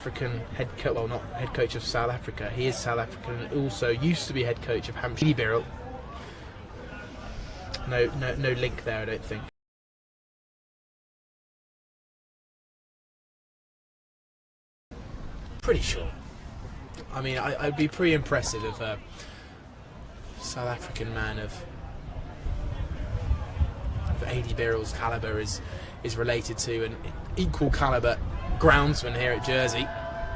African head coach, well, not head coach of South Africa. He is South African and also used to be head coach of Hampshire. Birrell. No link there, I don't think. Pretty sure. I mean, I'd be pretty impressive if a South African man of A.D. Birrell's calibre is related to an equal calibre groundsman here at Jersey.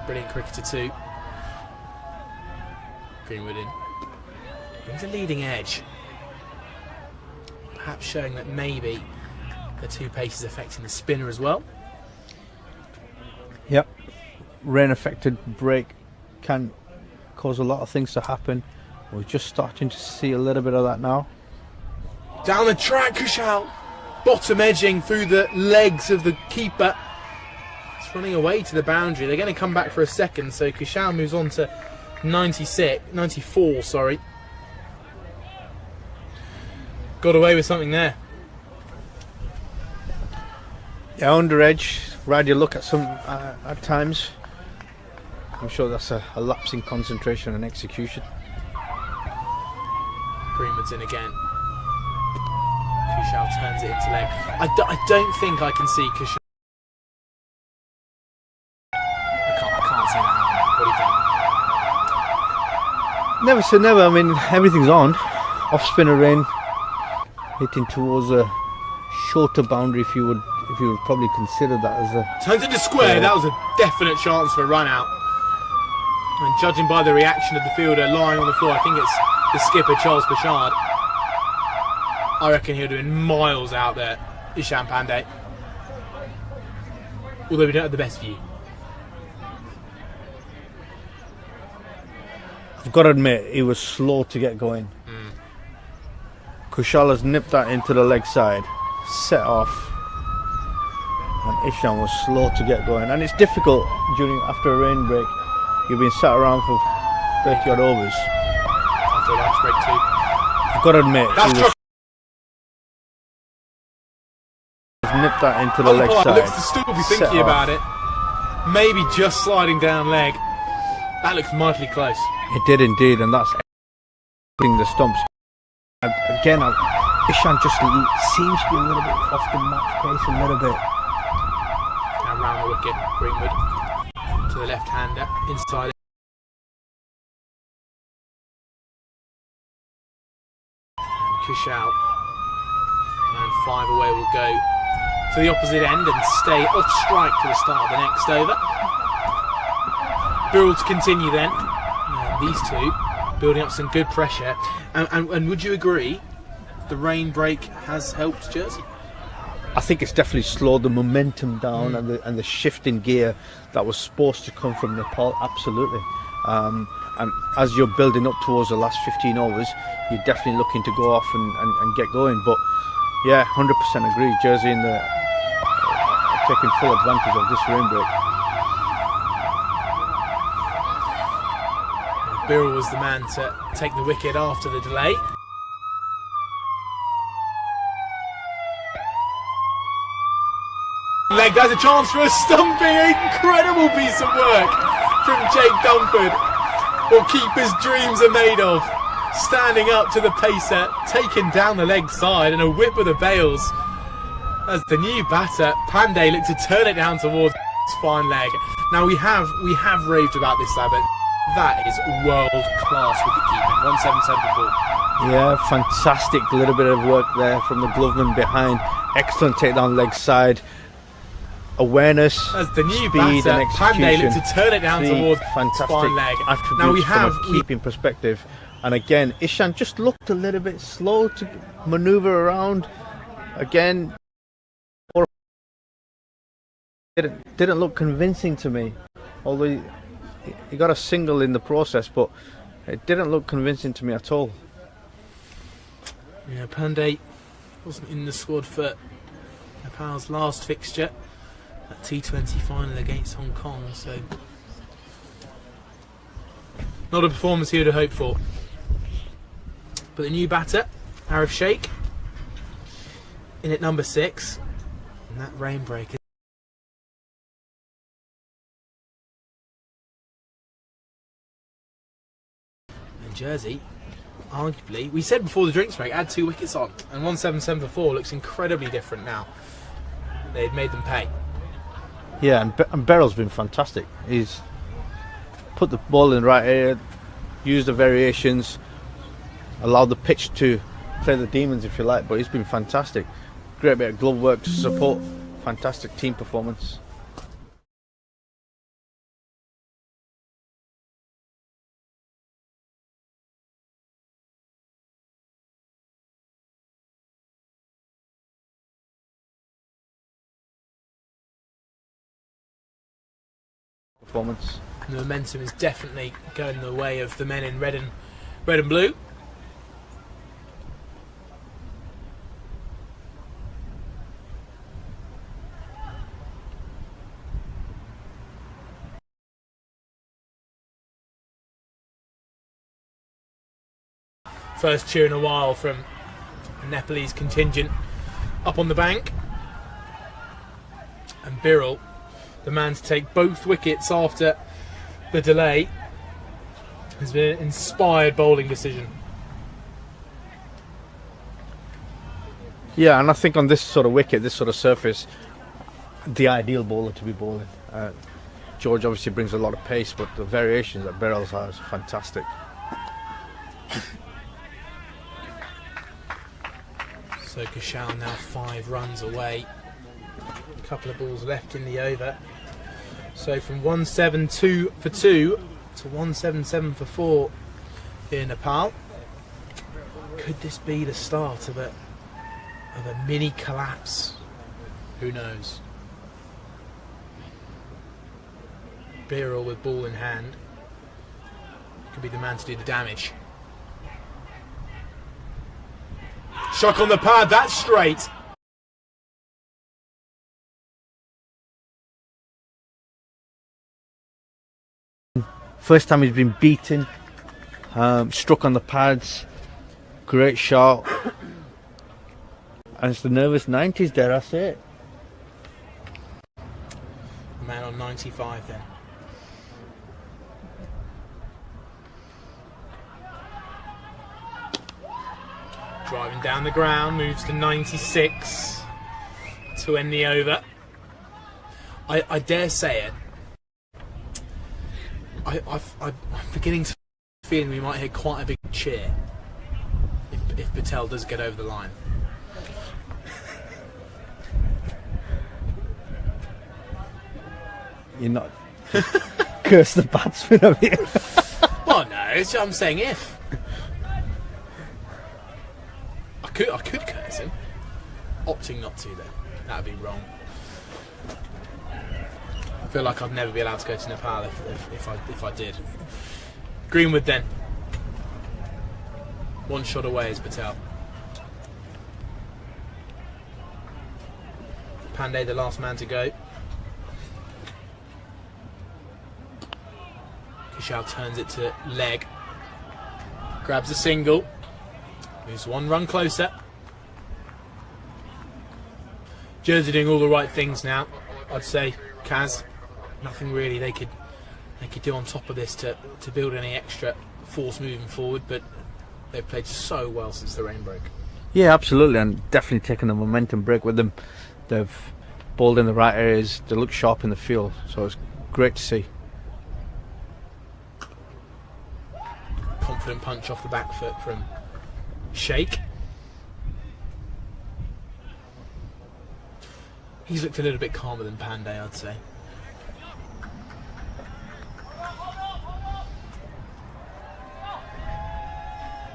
Brilliant cricketer too. Greenwood in. Brings a leading edge. Perhaps showing that maybe the two pace is affecting the spinner as well. Yep. Rain affected break can cause a lot of things to happen. We're just starting to see a little bit of that now. Down the track, Kushal. Bottom edging through the legs of the keeper. It's running away to the boundary. They're going to come back for a second, so Kushal moves on to 94, sorry. Got away with something there. Yeah, under edge. Rad, you look at some at times. I'm sure that's a lapse in concentration and execution. Greenwood's in again. Kushal turns it into leg. I don't think I can see Kushal. I can't see that happening. What do you think? Never say never. I mean, everything's on. Off spinner rain, hitting towards a shorter boundary. If you would probably consider that as a. Turns into square. That was a definite chance for a run out. And judging by the reaction of the fielder lying on the floor, I think it's the skipper Charles Bouchard. I reckon he would have been miles out there, Ishan Pandey. Although we don't have the best view. I've got to admit, he was slow to get going. Kushal has nipped that into the leg side, set off, and Ishan was slow to get going. And it's difficult after a rain break. You've been sat around for 30 odd overs. After a lunch break too. I've got to admit, he was nipped that into the leg side. Looks to still be thinking about it. Maybe just sliding down leg. That looks mightily close. It did indeed, and that's the stumps. Again, Ishan just seems to be a little bit off the match pace, a little bit. Now round the wicket, Greenwood to the left-hander, inside. And Kushal, and 5 away will go to the opposite end and stay off strike to the start of the next over. Birrell to continue then. And these two building up some good pressure. And would you agree the rain break has helped Jersey? I think it's definitely slowed the momentum down and the shift in gear that was supposed to come from Nepal, absolutely. And as you're building up towards the last 15 overs, you're definitely looking to go off and get going. But yeah, 100% agree. Jersey taking full advantage of this rain break. Birrell was the man to take the wicket after the delay. Leg, there's a chance for a stumping, incredible piece of work from Jake Dunford. What keepers' dreams are made of. Standing up to the pacer, taken down the leg side, and a whip of the bails. As the new batter, Pandey, looked to turn it down towards his fine leg. Now we have raved about this, but that is world-class wicket-keeping. 177 Yeah, fantastic little bit of work there from the gloveman behind. Excellent takedown leg side. Awareness, as the new speed batter, and execution. Pandey looked to turn it down towards fantastic fine leg. attributes Now from a keeping perspective. And again, Ishan just looked a little bit slow to manoeuvre around. Again, didn't look convincing to me. Although he got a single in the process, but it didn't look convincing to me at all. Yeah, Pandey wasn't in the squad for Nepal's last fixture, that T20 final against Hong Kong, so not a performance he would have hoped for. But the new batter, Arif Sheikh, in at number 6, and that rain break Jersey, arguably, we said before the drinks break, add 2 wickets on, and 177 for 4 looks incredibly different now. They've made them pay. Yeah, and Beryl's been fantastic. He's put the ball in the right area, used the variations, allowed the pitch to play the demons, if you like, but he's been fantastic. Great bit of glove work to support, fantastic team performance. Performance. The momentum is definitely going the way of the men in red and blue. First cheer in a while from a Nepalese contingent up on the bank. And Birrell, the man to take both wickets after the delay, has been an inspired bowling decision. Yeah, and I think on this sort of wicket, this sort of surface, the ideal bowler to be bowling. George obviously brings a lot of pace, but the variations that Birrell has are fantastic. So Kushal now 5 runs away. A couple of balls left in the over. So from 172 for 2 to 177 for 4 in Nepal. Could this be the start of a mini collapse? Who knows? Birrell with ball in hand could be the man to do the damage. Shock on the pad, that's straight. First time he's been beaten, struck on the pads, great shot. And it's the nervous 90s, dare I say it. The man on 95 then. Driving down the ground, moves to 96 to end the over. I dare say it. I'm beginning to feel we might hear quite a big cheer if Patel does get over the line. You're not curse the batsman of you. Oh no, I'm saying if. I could curse him. Opting not to though. That'd be wrong. I feel like I'd never be allowed to go to Nepal if I did. Greenwood then. 1 shot away is Patel. Pandey the last man to go. Kushal turns it to leg. Grabs a single. Moves 1 run closer. Jersey doing all the right things now, I'd say. Kaz, nothing really they could do on top of this to build any extra force moving forward, but they've played so well since the rain broke. Yeah, absolutely, and definitely taken the momentum break with them. They've bowled in the right areas, they look sharp in the field, so it's great to see. Confident punch off the back foot from Sheikh. He's looked a little bit calmer than Pandey, I'd say.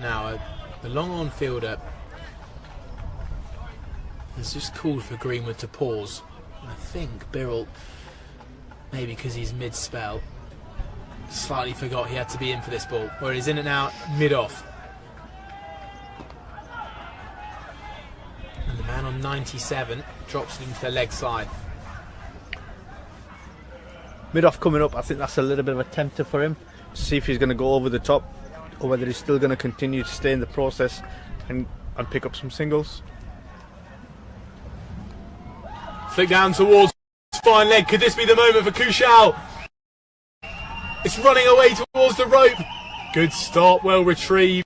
Now, the long on fielder has just called for Greenwood to pause. I think Birrell, maybe because he's mid-spell, slightly forgot he had to be in for this ball, where he's in it now mid-off. And the man on 97 drops it into the leg side. Mid-off coming up, I think that's a little bit of a tempter for him, to see if he's going to go over the top or whether he's still going to continue to stay in the process and pick up some singles. Flick down towards fine leg. Could this be the moment for Kushal? It's running away towards the rope. Good stop, well retrieved.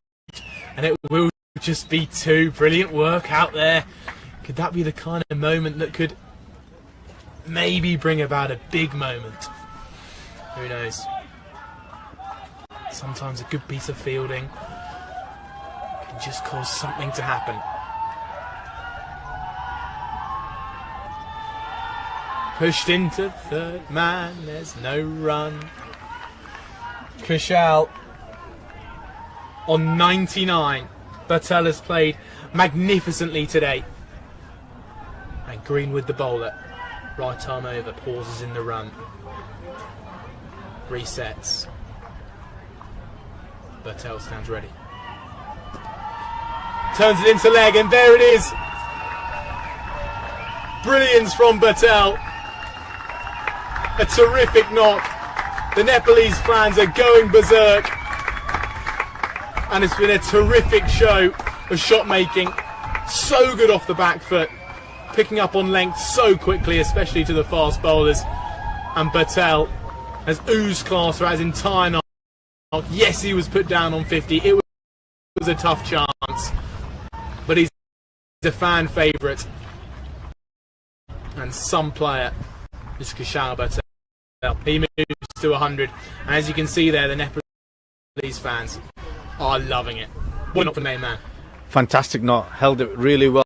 And it will just be 2. Brilliant work out there. Could that be the kind of moment that could maybe bring about a big moment? Who knows? Sometimes a good piece of fielding can just cause something to happen. Pushed into third man, there's no run. Kushal on 99. Bartel has played magnificently today. And Greenwood, the bowler, right arm over, pauses in the run. Resets. Bartel stands ready. Turns it into leg, and there it is. Brilliance from Bartel. A terrific knock. The Nepalese fans are going berserk. And it's been a terrific show of shot making. So good off the back foot. Picking up on length so quickly, especially to the fast bowlers. And Bartel has oozed class throughout his entire knock. Yes, he was put down on 50. It was a tough chance. But he's a fan favourite. And some player is Kushal Bartel. He moves to 100. And as you can see there, the Nepalese fans are loving it. What not for the main man? Fantastic knot, held it really well.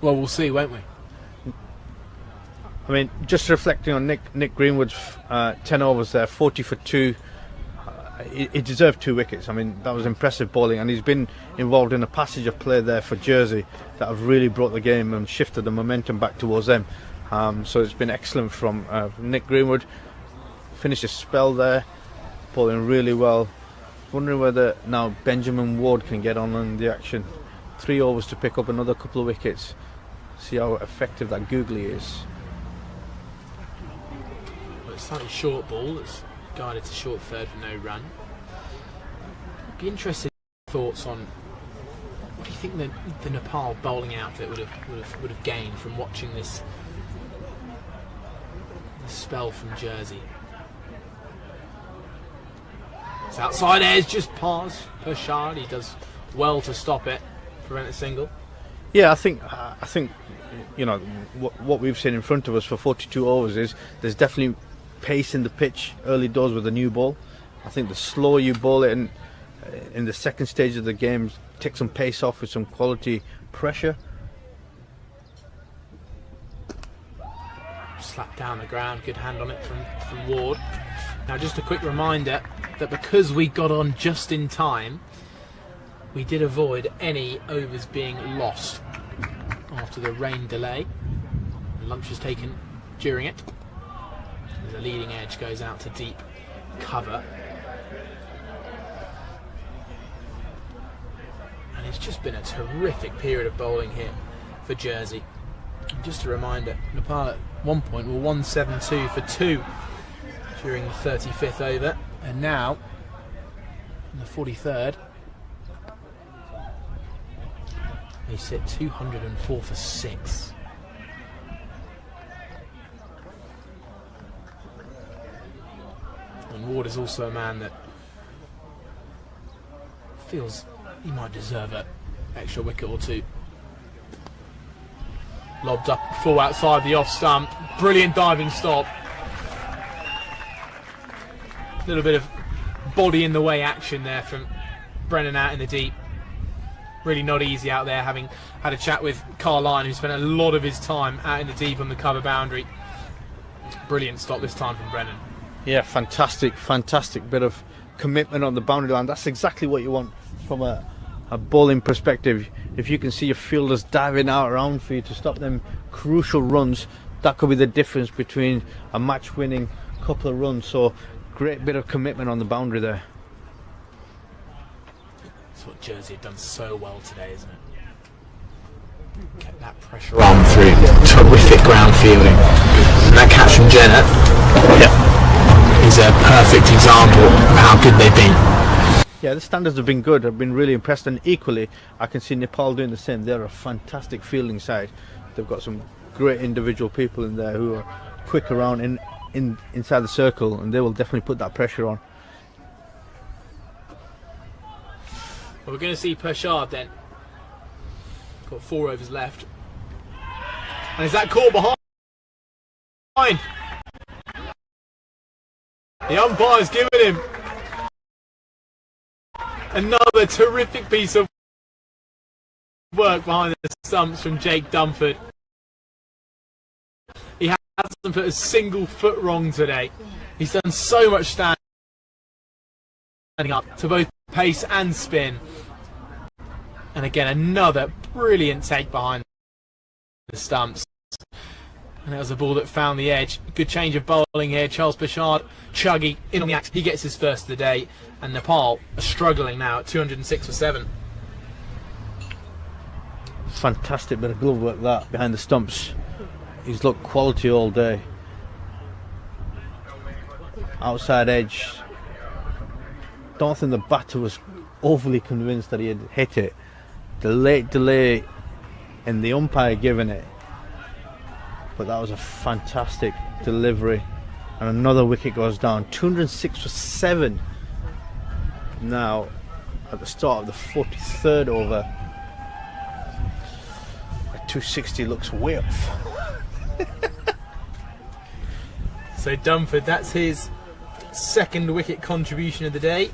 Well, we'll see, won't we? I mean, just reflecting on Nick Greenwood's 10 overs there, 40 for 2, he deserved 2 wickets. I mean, that was impressive bowling, and he's been involved in a passage of play there for Jersey that have really brought the game and shifted the momentum back towards them. So it's been excellent from Nick Greenwood. Finished his spell there, bowling really well. Wondering whether now Benjamin Ward can get on in the action. 3 overs to pick up another couple of wickets. See how effective that googly is. Well, it's slightly short ball. It's guided to short third for no run. Be interested in thoughts on what do you think the Nepal bowling outfit would have gained from watching this spell from Jersey. It's outside edge, just pause. Pershad, he does well to stop it, prevent a single. Yeah, I think you know what we've seen in front of us for 42 overs is there's definitely pace in the pitch early doors with a new ball. I think the slower you bowl it in the second stage of the game, take some pace off with some quality pressure. Slap down the ground, good hand on it from Ward. Now just a quick reminder that because we got on just in time, we did avoid any overs being lost after the rain delay. Lunch was taken during it. The leading edge goes out to deep cover. And it's just been a terrific period of bowling here for Jersey. And just a reminder, Nepal at one point were 172 for 2 during the 35th over, and now in the 43rd they sit 204 for 6. And Ward is also a man that feels he might deserve an extra wicket or 2. Lobbed up full outside the off stump. Brilliant diving stop. A little bit of body in the way action there from Brennan out in the deep. Really not easy out there, having had a chat with Carline, who spent a lot of his time out in the deep on the cover boundary. Brilliant stop this time from Brennan. Yeah, fantastic bit of commitment on the boundary line. That's exactly what you want from a bowling perspective. If you can see your fielders diving out around for you to stop them crucial runs, that could be the difference between a match winning couple of runs. So great bit of commitment on the boundary there. That's what Jersey have done so well today, isn't it? Kept that pressure on through terrific ground fielding. And that catch from Jenner is a perfect example of how good they've been. Yeah, the standards have been good. I've been really impressed, and equally I can see Nepal doing the same. They're a fantastic fielding side. They've got some great individual people in there who are quick around inside the circle, and they will definitely put that pressure on. Well, we're going to see Pershad then. Got 4 overs left. And is that caught behind? The umpire's given him another terrific piece of work behind the stumps from Jake Dunford. He hasn't put a single foot wrong today. He's done so much standing up to both pace and spin. And again, another brilliant take behind the stumps. And that was a ball that found the edge. Good change of bowling here. Charles Pershad, chuggy, in on the act. He gets his first of the day. And Nepal are struggling now at 206 for 7. Fantastic bit of glove work that behind the stumps. He's looked quality all day. Outside edge. Don't think the batter was overly convinced that he had hit it. The late delay and the umpire giving it. But that was a fantastic delivery. And another wicket goes down. 206 for 7. Now at the start of the 43rd over. 260 looks way off. So Dunford, that's his second wicket contribution of the day.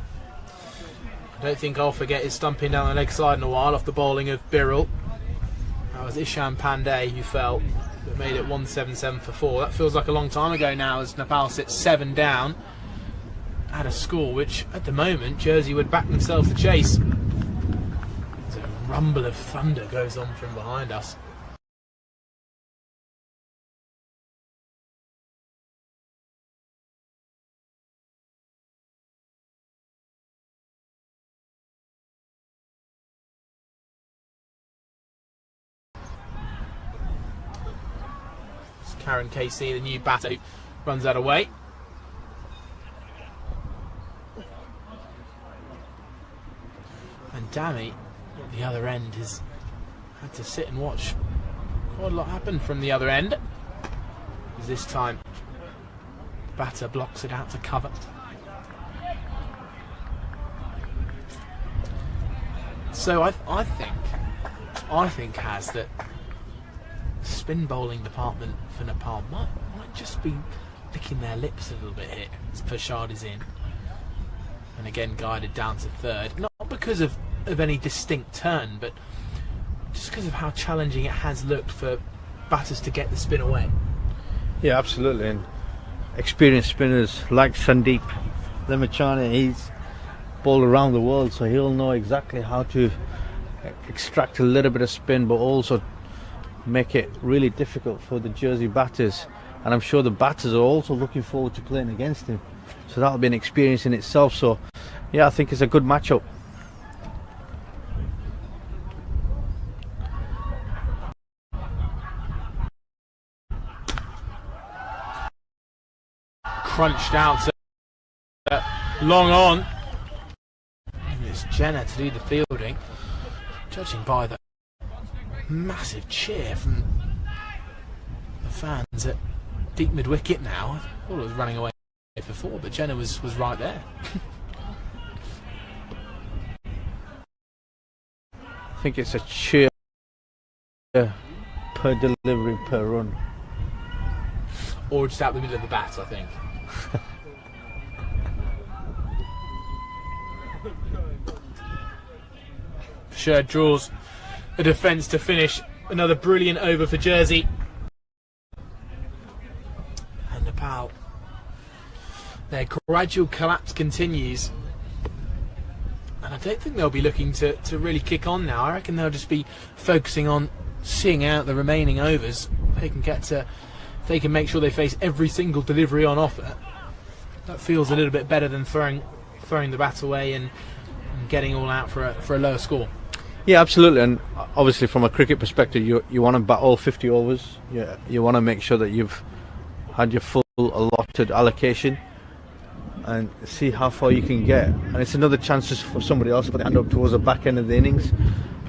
I don't think I'll forget his stumping down the leg side in a while off the bowling of Birrell. That was Isham Pandey who fell, but made it 177 for 4. That feels like a long time ago now as Nepal sits 7 down at a score which, at the moment, Jersey would back themselves to chase. As a rumble of thunder goes on from behind us. Karen Casey, the new batter, runs that away. And Dammy, at the other end, has had to sit and watch quite a lot happen from the other end. As this time, the batter blocks it out to cover. So I think has that spin bowling department for Nepal might just be licking their lips a little bit here as Pershad is in, and again guided down to third, not because of any distinct turn, but just because of how challenging it has looked for batters to get the spin away. Yeah, absolutely. And experienced spinners like Sandeep Lemachani, he's bowled around the world, so he'll know exactly how to extract a little bit of spin, but also make it really difficult for the Jersey batters. And I'm sure the batters are also looking forward to playing against him, so that'll be an experience in itself. So yeah, I think it's a good matchup. Crunched out, long on. And it's Jenner to do the fielding, judging by the massive cheer from the fans at deep mid-wicket now. I thought it was running away before, but Jenner was right there. I think it's a cheer per delivery per run. Or just out the middle of the bat, I think. Sure draws a defence to finish. Another brilliant over for Jersey. And Nepal, their gradual collapse continues. And I don't think they'll be looking to really kick on now. I reckon they'll just be focusing on seeing out the remaining overs. They can get to, if they can make sure they face every single delivery on offer, that feels a little bit better than throwing the bat away and getting all out for a lower score. Yeah, absolutely. And obviously from a cricket perspective, you want to bat all 50 overs. You want to make sure that you've had your full allotted allocation and see how far you can get. And it's another chance just for somebody else to put their hand up towards the back end of the innings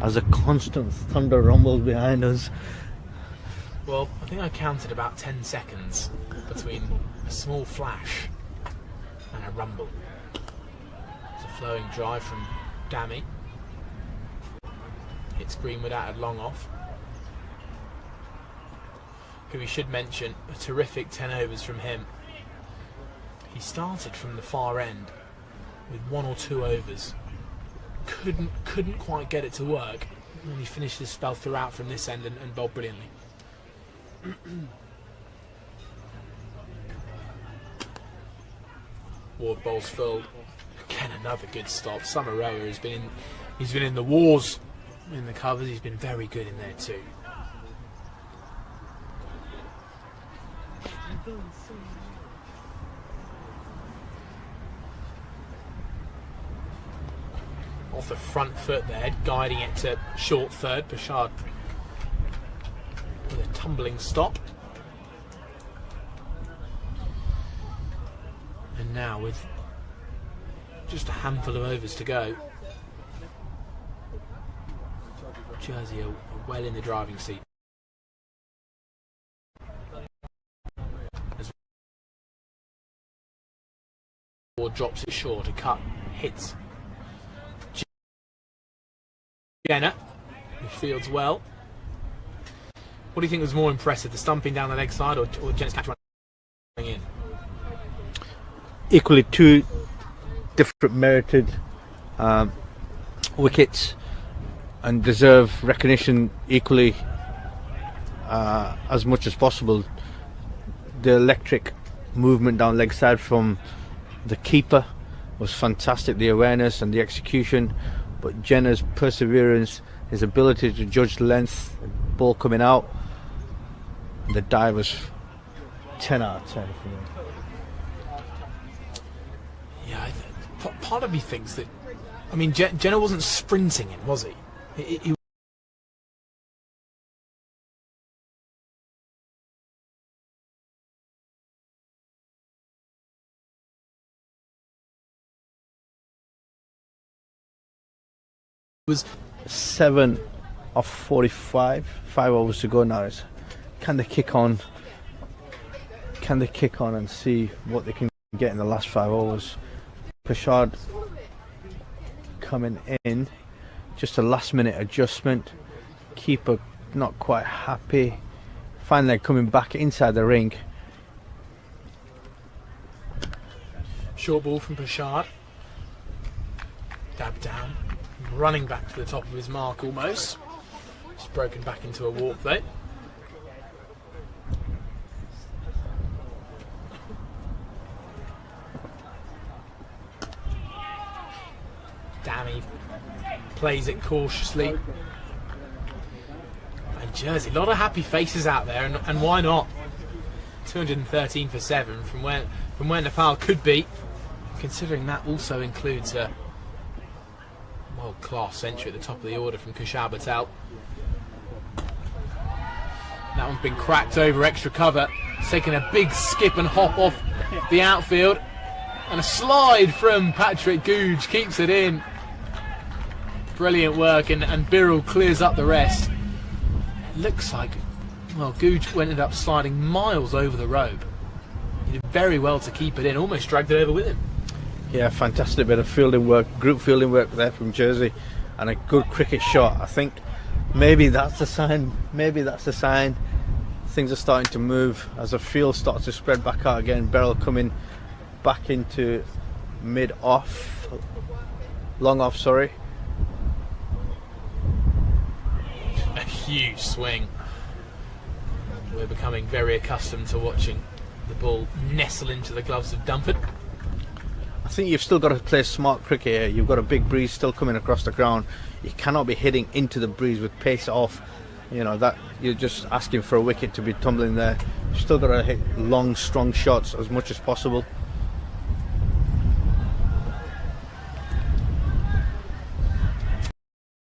as a constant thunder rumbles behind us. Well, I think I counted about 10 seconds between a small flash and a rumble. It's a flowing drive from Dammy. Hits Greenwood out at long off. Who we should mention, a terrific 10 overs from him. He started from the far end with 1 or 2 overs. Couldn't quite get it to work. And he finished his spell throughout from this end and bowled brilliantly. Ward bowls filled. Again, another good stop. Samaroa he's been in the wars in the covers. He's been very good in there too. Off the front foot there, guiding it to short third. Pershad with a tumbling stop. And now with just a handful of overs to go, Jersey are well in the driving seat. As Ward drops it short, a cut hits Jenner, who fields well. What do you think was more impressive, the stumping down the leg side or Jenner's catch running in? Equally two different merited wickets and deserve recognition equally as much as possible. The electric movement down leg side from the keeper was fantastic, the awareness and the execution, but Jenna's perseverance, his ability to judge the length, ball coming out, the dive was 10 out of 10 for me. Yeah, part of me thinks that, I mean, Jenna wasn't sprinting it, was he? He was 7 of 45, 5 overs to go now. Can they kick on? Can they kick on and see what they can get in the last 5 overs? Pashard coming in, just a last minute adjustment. Keeper not quite happy. Finally coming back inside the ring. short ball from Pashard. Dab down. Running back to the top of his mark almost. Just broken back into a walk though. Dammy plays it cautiously. And Jersey, a lot of happy faces out there, and why not? 213 for 7 from where Nepal could be, considering that also includes a world-class century at the top of the order from Kushal Patel. That one's been cracked over extra cover. It's taken a big skip and hop off the outfield. And a slide from Patrick Googe keeps it in. Brilliant work, and Birrell clears up the rest. It looks like, well, Googe ended up sliding miles over the rope. He did very well to keep it in, almost dragged it over with him. Yeah, fantastic bit of fielding work, group fielding work there from Jersey, and a good cricket shot. I think maybe that's the sign. Maybe that's the sign. Things are starting to move as the field starts to spread back out again. Birrell coming back into mid-off, long off, sorry. A huge swing. We're becoming very accustomed to watching the ball nestle into the gloves of Dunford. I think you've still got to play smart cricket here. You've got a big breeze still coming across the ground. You cannot be hitting into the breeze with pace off. You know that you're just asking for a wicket to be tumbling there. You've still got to hit long, strong shots as much as possible.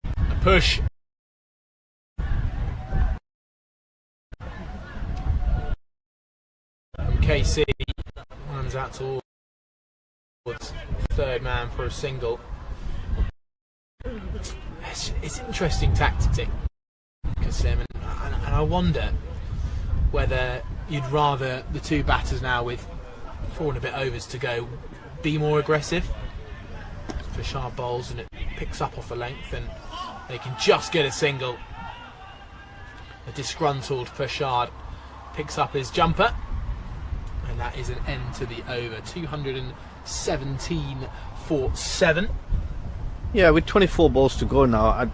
A push. From KC runs out towards third man for a single. It's interesting tactic, Kasim, and I wonder whether you'd rather the two batters now with 4 and a bit overs to go be more aggressive. Pashard bowls and it picks up off the length and they can just get a single. A disgruntled Pashard picks up his jumper, and that is an end to the over. 217 for 7. Yeah, with 24 balls to go now,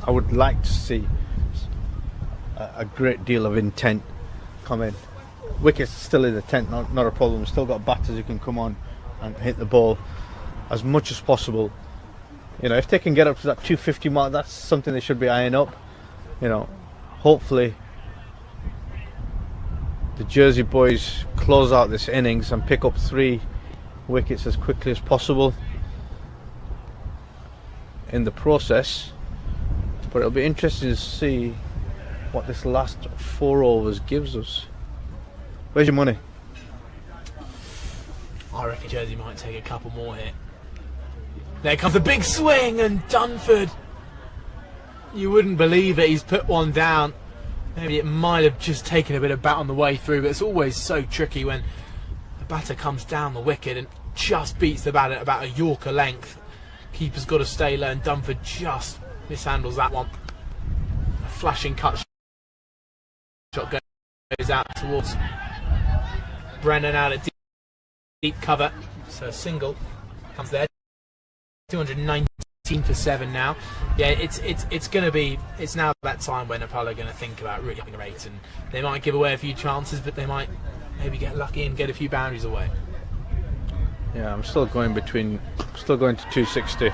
I would like to see a great deal of intent come in. Wickets still in the tent, not a problem. Still got batters who can come on and hit the ball as much as possible. You know, if they can get up to that 250 mark, that's something they should be eyeing up. You know, hopefully the Jersey boys close out this innings and pick up 3 wickets as quickly as possible in the process. But it'll be interesting to see what this last 4 overs gives us. Where's your money? I reckon Jersey might take a couple more here. There comes a big swing, and Dunford, you wouldn't believe it, he's put one down. Maybe it might have just taken a bit of bat on the way through, but it's always so tricky when the batter comes down the wicket and just beats the bat at about a Yorker length. Keeper's got to stay low, and Dunford just mishandles that one. A flashing cut shot goes out towards Brennan out at deep cover. So a single comes there. 219 for 7 now. Yeah, it's going to be. It's now that time when Nepal are going to think about really upping the rate, and they might give away a few chances, but they might maybe get lucky and get a few boundaries away. Yeah, I'm still going to 260.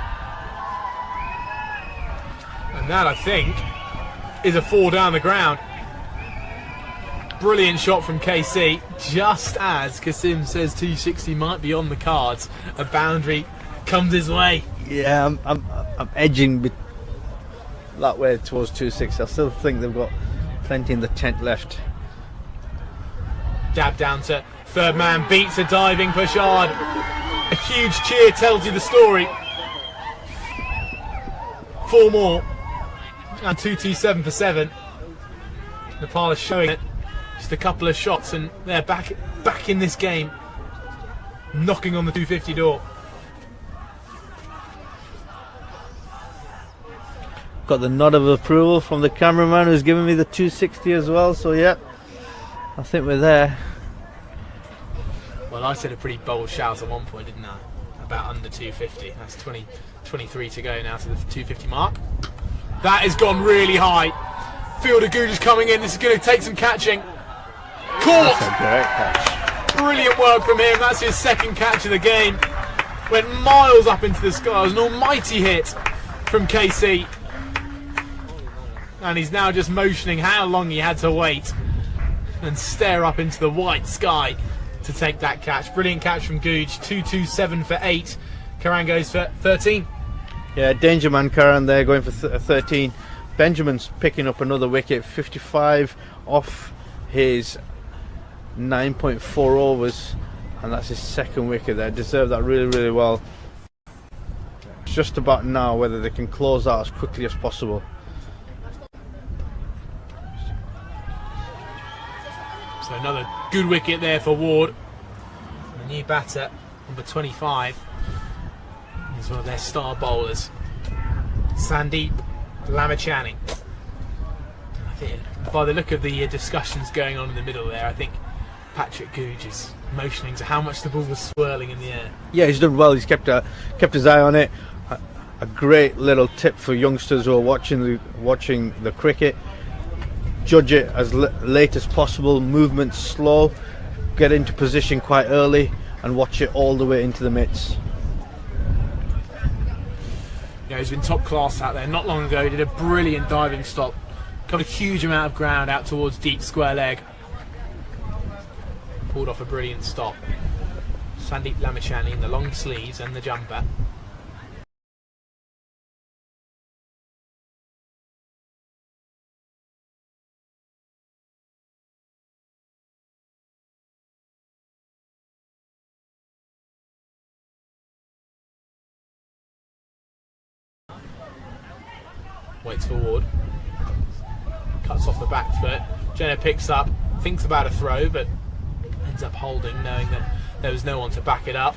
And that, I think, is a 4 down the ground. Brilliant shot from KC, just as Kasim says 260 might be on the cards. A boundary comes his way. Yeah, I'm edging that way towards 260. I still think they've got plenty in the tent left. Dab down to third man, beats a diving Pashard. A huge cheer tells you the story. 4 more. And 227 for 7. Nepal is showing it. Just a couple of shots and they're back in this game. Knocking on the 250 door. Got the nod of approval from the cameraman who's giving me the 260 as well, so yeah, I think we're there. Well, I said a pretty bold shout at one point, didn't I? About under 250. That's 23 to go now to the 250 mark. That has gone really high. Fielder Good is coming in. This is going to take some catching. Caught! That's a great catch. Brilliant work from him. That's his second catch of the game. Went miles up into the sky. It was an almighty hit from KC. And he's now just motioning how long he had to wait and stare up into the white sky to take that catch. Brilliant catch from Googe. 227 for 8. Karan goes for 13. Yeah, danger man Karan there going for 13. Benjamin's picking up another wicket, 55 off his 9.4 overs, and that's his second wicket there. Deserved that really, really well. It's just about now whether they can close out as quickly as possible. So another good wicket there for Ward. The new batter, number 25, is one of their star bowlers, Sandeep Lamachani. I think by the look of the discussions going on in the middle there, I think Patrick Googe is motioning to how much the ball was swirling in the air. Yeah, he's done well. He's kept his eye on it. A great little tip for youngsters who are watching the cricket. Judge it as late as possible. Movement slow. Get into position quite early and watch it all the way into the mitts. Yeah, he's been top class out there. Not long ago, he did a brilliant diving stop. Covered a huge amount of ground out towards deep square leg. Pulled off a brilliant stop. Sandeep Lamachani in the long sleeves and the jumper. Waits for Ward. Cuts off the back foot. Jenner picks up, thinks about a throw, but ends up holding, knowing that there was no one to back it up.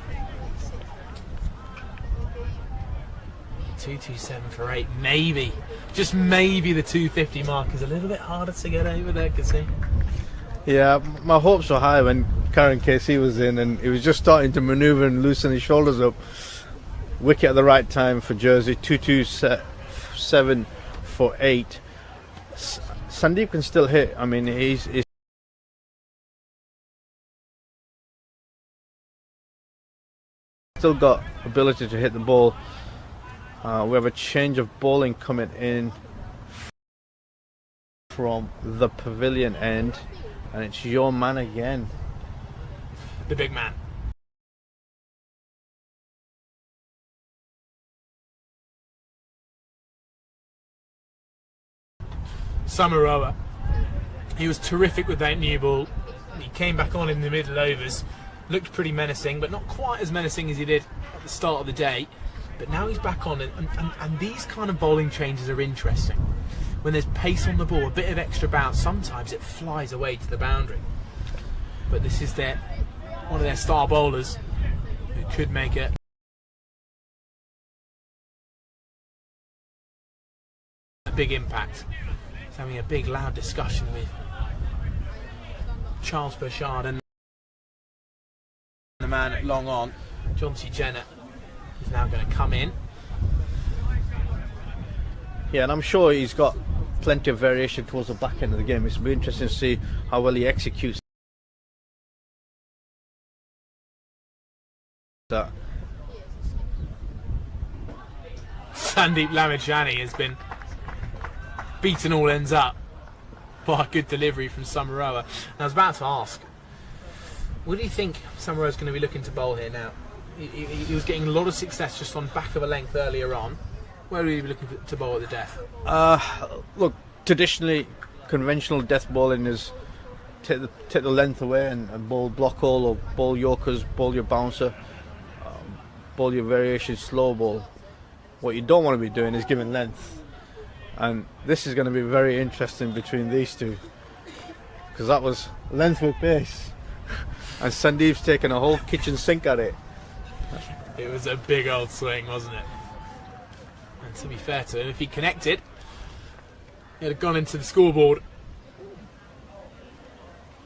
227 for 8. Maybe, just maybe the 250 mark is a little bit harder to get over there, Kasim. Yeah, my hopes were high when Karan KC was in and he was just starting to manoeuvre and loosen his shoulders up. Wicket at the right time for Jersey. 227 for 8. Sandeep can still hit. I mean, he's still got ability to hit the ball. We have a change of bowling coming in from the pavilion end, and it's your man again. The big man. Samaroa. He was terrific with that new ball. He came back on in the middle overs, looked pretty menacing, but not quite as menacing as he did at the start of the day. But now he's back on, and these kind of bowling changes are interesting. When there's pace on the ball, a bit of extra bounce, sometimes it flies away to the boundary. But this is one of their star bowlers who could make it. A big impact. He's having a big loud discussion with Charles Burchard and the man at long on, John C. Jenner, is now going to come in. Yeah, and I'm sure he's got plenty of variation towards the back end of the game. It's be interesting to see how well he executes That Sandeep Lamichhane has been beaten all ends up by a good delivery from Samaroa. And I was about to ask, what do you think Samaroa's going to be looking to bowl here now? He was getting a lot of success just on back of a length earlier on. Where will he be looking to bowl at the death? Look, traditionally, conventional death bowling is take the length away and bowl block hole or bowl yorkers, bowl your bouncer, bowl your variation slow ball. What you don't want to be doing is giving length, and this is going to be very interesting between these two, because that was length with pace, and Sandeep's taken a whole kitchen sink at it. It was a big old swing, wasn't it? And to be fair to him, if he connected, he'd have gone into the scoreboard.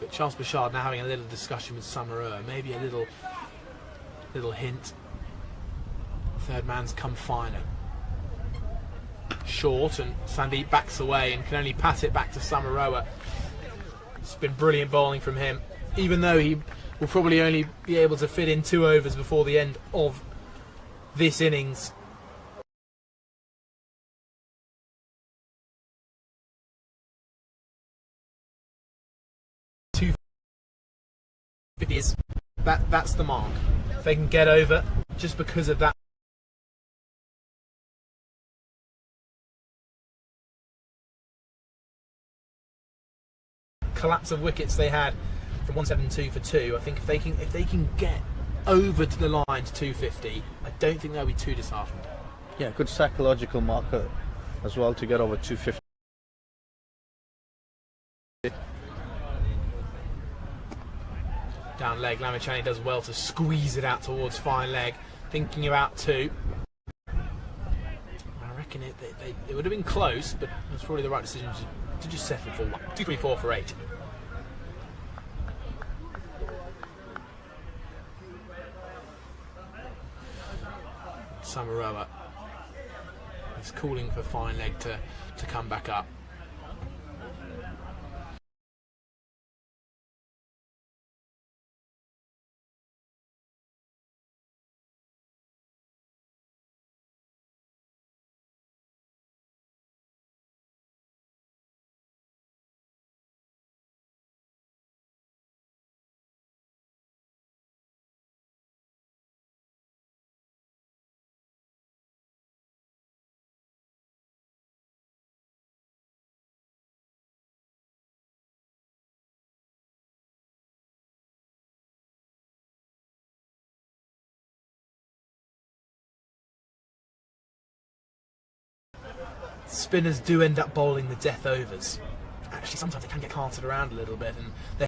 But Charles Bouchard now having a little discussion with Samaroa, maybe a little hint. Third man's come final. Short, and Sandeep backs away and can only pass it back to Samaroa. It's been brilliant bowling from him, even though he will probably only be able to fit in 2 overs before the end of this innings. That's the mark. If they can get over just because of that collapse of wickets they had from 172 for 2, I think if they can get over to the line to 250, I don't think they'll be too disheartened. Yeah, good psychological marker as well to get over 250. Down leg, Lamichhane does well to squeeze it out towards fine leg, thinking about 2. I reckon it would have been close, but it was probably the right decision to just settle for 1. 2, 3, 4 for 8. Samaroa is calling for fine leg to come back up. Spinners do end up bowling the death overs. Actually, sometimes they can get carted around a little bit, and they're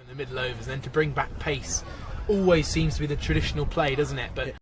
in the middle overs. And then to bring back pace always seems to be the traditional play, doesn't it? But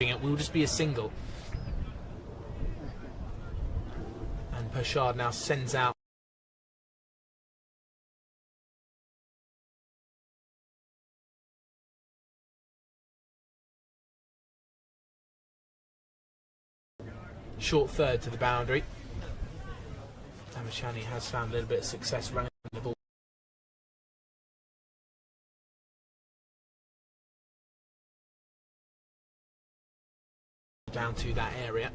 it will just be a single. And Pershard now sends out short third to the boundary. Damashani has found a little bit of success running the ball down to that area.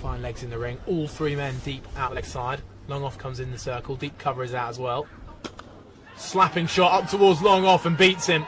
Fine legs in the ring. All three men deep out leg side. Long off comes in the circle. Deep cover is out as well. Slapping shot up towards long off and beats him.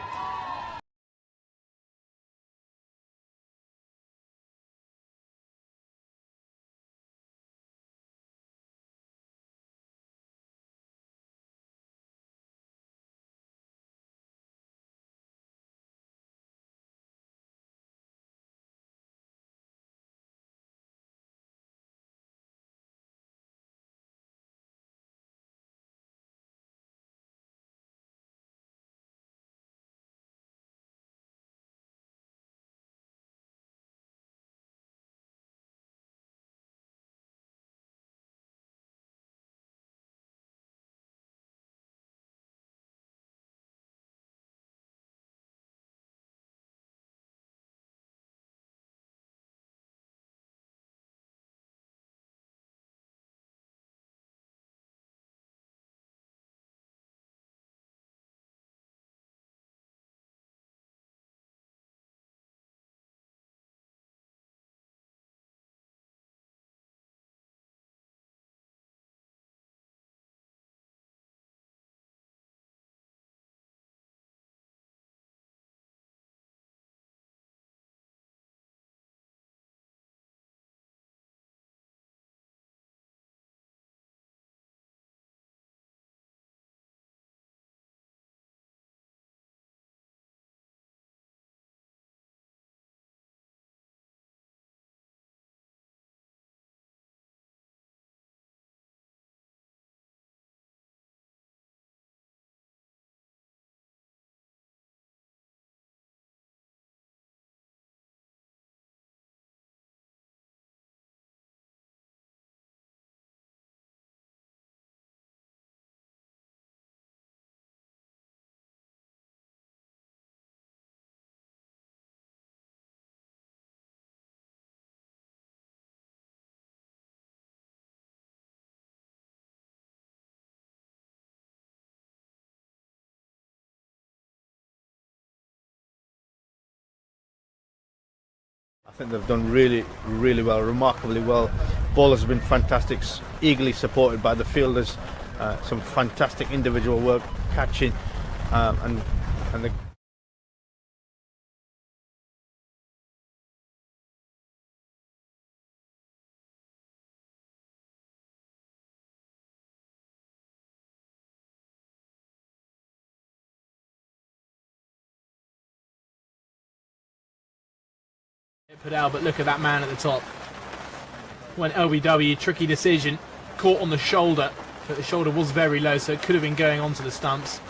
I think they've done really, really well, remarkably well. Bowlers have been fantastic, eagerly supported by the fielders. Some fantastic individual work, catching, and the put out, but look at that man at the top. Went LBW, tricky decision, caught on the shoulder, but the shoulder was very low, so it could have been going onto the stumps.